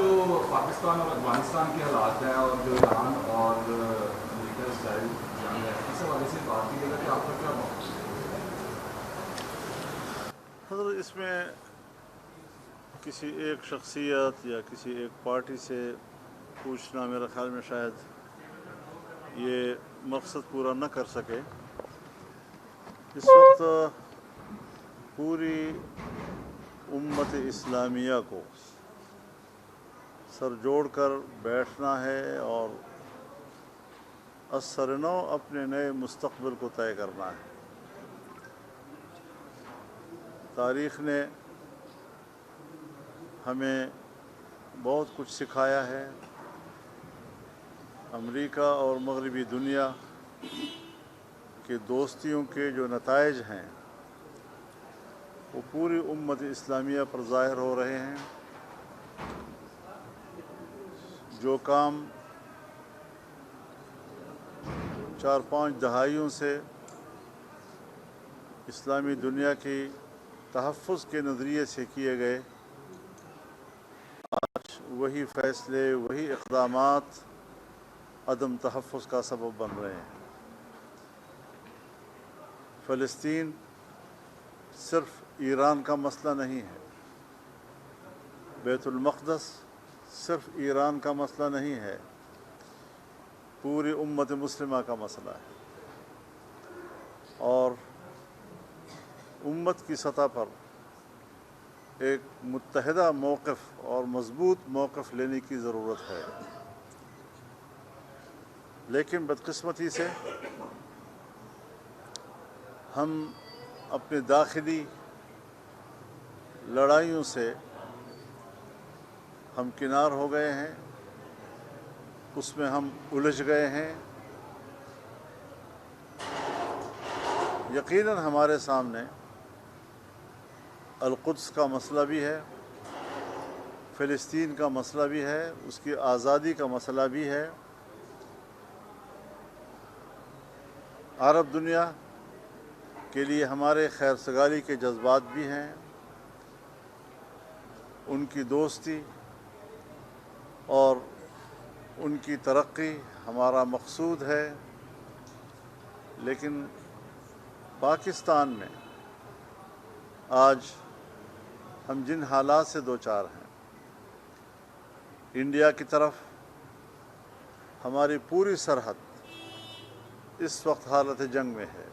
जो पाकिस्तान और अफगानिस्तान के हालात हैं और जो ईरान और अमेरिका इसराइल जंग है, इस हवाले से बात की जाएगा कि आपका क्या मौक़िफ़ है? हज़रत इसमें किसी एक शख्सियत या किसी एक पार्टी से पूछना मेरे ख़्याल में शायद ये मकसद पूरा न कर सके। इस वक्त पूरी उम्मत इस्लामिया को सर जोड़ कर बैठना है और असरनो अपने नए मुस्तक़बिल को तय करना है। तारीख़ ने हमें बहुत कुछ सिखाया है। अमेरिका और मग़रिबी दुनिया के दोस्तियों के जो नताइज हैं वो पूरी उम्मत इस्लामिया पर ज़ाहिर हो रहे हैं। जो काम 4-5 दहाइयों से इस्लामी दुनिया की तहफ़्फ़ुज़ के नज़रिए से किए गए, आज वही फ़ैसले, वही इक़दामात अदम तहफ़्फ़ुज़ का सबब बन रहे हैं। फ़लस्तीन सिर्फ़ ईरान का मसला नहीं है, बैतुल मक़दस सिर्फ़ ईरान का मसला नहीं है, पूरी उम्मत मुस्लिमा का मसला है। और उम्मत की सतह पर एक मुत्तहिदा मौक़िफ़ और मज़बूत मौक़िफ़ लेने की ज़रूरत है। लेकिन बदकिस्मती से हम अपने दाखिली लड़ाइयों से हम किनार हो गए हैं, उसमें हम उलझ गए हैं। यकीनन हमारे सामने अल-कुद्स का मसला भी है, फ़लस्तीन का मसला भी है, उसकी आज़ादी का मसला भी है। अरब दुनिया के लिए हमारे खैर सगारी के जज्बात भी हैं, उनकी दोस्ती और उनकी तरक्की हमारा मकसूद है। लेकिन पाकिस्तान में आज हम जिन हालात से दो चार हैं, इंडिया की तरफ हमारी पूरी सरहद इस वक्त हालत जंग में है।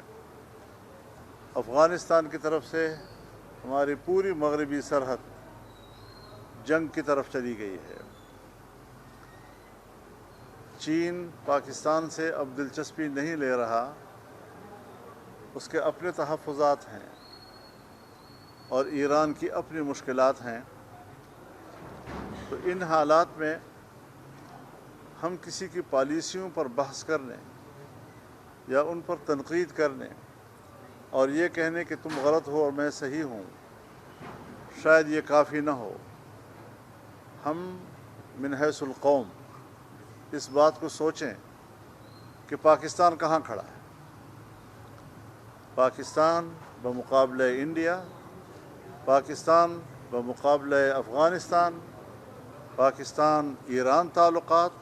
अफ़गानिस्तान की तरफ से हमारी पूरी मग़रिबी सरहद जंग की तरफ चली गई है। चीन पाकिस्तान से अब दिलचस्पी नहीं ले रहा, उसके अपने तहफ़्फ़ुज़ात हैं और ईरान की अपनी मुश्किलात हैं। तो इन हालात में हम किसी की पॉलिसियों पर बहस करने या उन पर तनक़ीद करने और ये कहने कि तुम गलत हो और मैं सही हूँ, शायद ये काफ़ी ना हो। हम मिन हैसुल कौम इस बात को सोचें कि पाकिस्तान कहाँ खड़ा है। पाकिस्तान बमुक़ाबले इंडिया, पाकिस्तान बमुक़ाबले अफ़गानिस्तान, पाकिस्तान ईरान ताल्लुक़ात,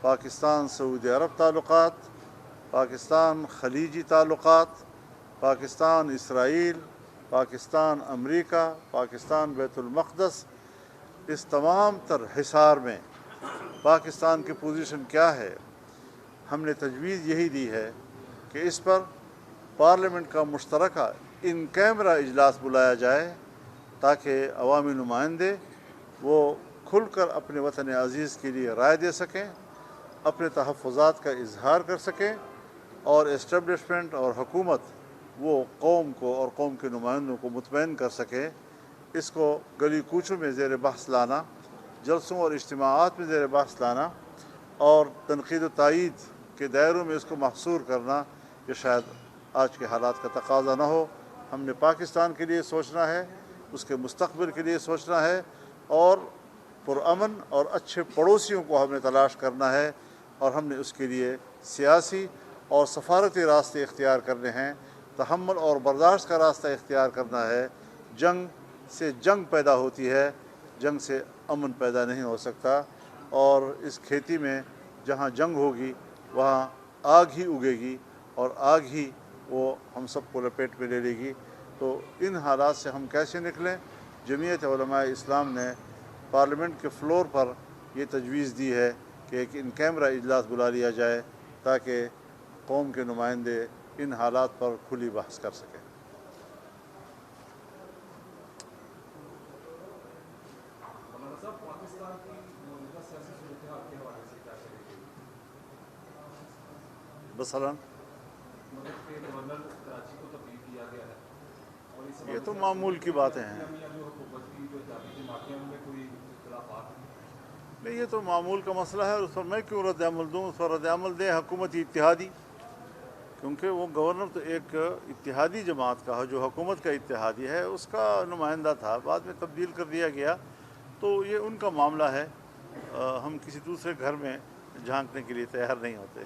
पाकिस्तान सऊदी अरब ताल्लुक़ात, पाकिस्तान खलीजी ताल्लुक़ात, पाकिस्तान इसराइल, पाकिस्तान अमेरिका, पाकिस्तान बैतुल मक़दस, इस तमाम तर हिसार में पाकिस्तान की पोजीशन क्या है। हमने तजवीज़ यही दी है कि इस पर पार्लियामेंट का मुश्तरका इन कैमरा इजलास बुलाया जाए ताकि अवामी नुमाइंदे वो खुलकर अपने वतन अज़ीज़ के लिए राय दे सकें, अपने तहफ़्फ़ुज़ात का इजहार कर सकें और इस्टेब्लिशमेंट और हुकूमत वो कौम को और कौम के नुमाइंदों को मुतमईन कर सके। इसको गली कूचों में ज़ेर बहस लाना, जलसों और इज्तिमाआत में ज़ेर बहस लाना और तनक़ीद व तायीद के दायरों में इसको महसूर करना, ये शायद आज के हालात का तकाज़ा न हो। हमने पाकिस्तान के लिए सोचना है, उसके मुस्तक़बिल के लिए सोचना है और पुरअमन और अच्छे पड़ोसियों को हमने तलाश करना है और हमने उसके लिए सियासी और सफारती रास्ते इख्तियार करने हैं, तहम्मुल और बर्दाश्त का रास्ता इख्तियार करना है। जंग से जंग पैदा होती है, जंग से امن پیدا نہیں ہو سکتا، اور اس کھیتی میں جہاں جنگ ہوگی وہاں آگ ہی اگے گی، اور آگ ہی وہ ہم سب کو لپیٹ میں لے لے گی۔ تو ان حالات سے ہم کیسے نکلیں؟ جمعیت علماء اسلام نے پارلیمنٹ کے فلور پر یہ تجویز دی ہے کہ ایک ان کیمرہ اجلاس بلا لیا جائے تاکہ قوم کے نمائندے ان حالات پر کھلی بحث کر سکیں۔ مولانا صاحب، پاکستان کی موجودہ سیاسی صورتحال کے حوالے سے کیا کہیں گے؟ مثلاً ملک کے گورنر کراچی کو تبدیل کیا گیا ہے، اور اس یہ تو معمول کی باتیں ہیں۔ جو حکومت کی جو اتحادی جماعتیں ہیں ان میں کوئی اختلافات ہیں؟ نہیں، یہ تو معمول کا مسئلہ ہے، اس پر میں کیوں رد عمل دوں؟ اس پر رد عمل دیں حکومتی اتحادی، کیونکہ وہ گورنر تو ایک اتحادی جماعت کا جو حکومت کا اتحادی ہے اس کا نمائندہ تھا، بعد میں تبدیل کر دیا گیا، تو یہ ان کا معاملہ ہے۔ ہم کسی دوسرے گھر میں جھانکنے کے لیے تیار نہیں ہوتے۔